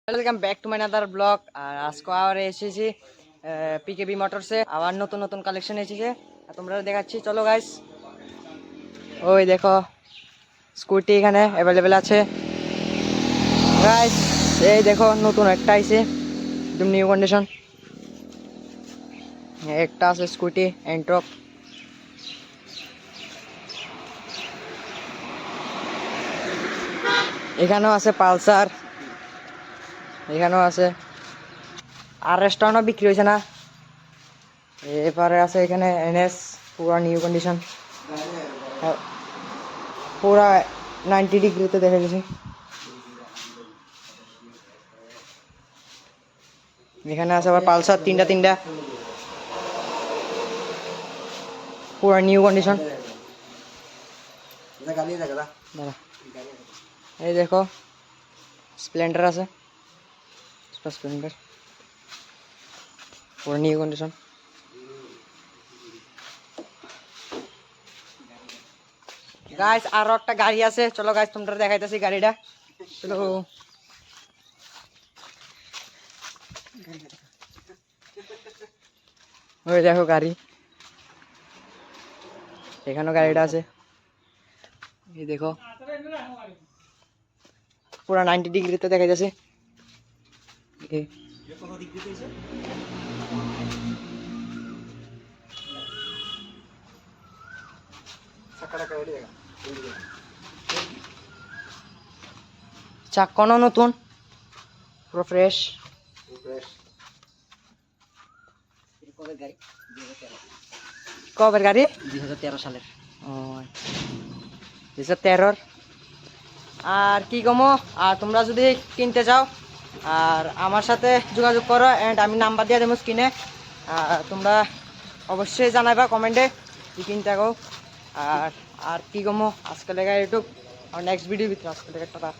Welcome back to my other blog. আর আজকে আবার এসেছি পিকেবি মোটরসে, আবার নতুন নতুন কালেকশন এসেছে তোমরা দেখাচ্ছি। চলো গাইস, ওই দেখো স্কুটি এখানে অ্যাভেলেবেল আছে গাইস। এই দেখো নতুন একটা আইছে, একদম নিউ কন্ডিশন একটা আছে স্কুটি এন্ট্রক। এখানেও আছে পালসার, এখানেও আছে আর রেস্টুরেন্টও বিক্রি হয়েছে না। এবারে আছে এখানে এনএস, পুরা নিউ কন্ডিশন, পুরা 90 ডিগ্রিতে দেখা গেছে। এখানে আছে আবার পালসার তিনটা পুরা নিউ কন্ডিশন। এই দেখো স্প্লেন্ডার আছে, স্প্লেন্ডার পুরা নিউ কন্ডিশন। গাইস আরো একটা গাড়ি আছে, চলো গাইস তোমরা দেখাইতেছি গাড়িটা। চলো ওই দেখো গাড়ি, এখানেও গাড়িটা আছে। এই দেখো পুরা 90 ডিগ্রিতে দেখা যাচ্ছে। চাক্কানো নতুন, পুরো ফ্রেশ। কবের গাড়ি? 2013 সালের। ও 2013। আর কি কমো, আর তোমরা যদি কিনতে চাও আর আমার সাথে যোগাযোগ করো, অ্যান্ড আমি নাম্বার দিয়ে দেবো স্ক্রিনে। তোমরা অবশ্যই জানাইবা কমেন্টে কি কিনতে গো। আর আর কি কমো, আজকে লেগে ইউটিউব আর নেক্সট ভিডিও ভিতরে আজকে লেগে টাটা।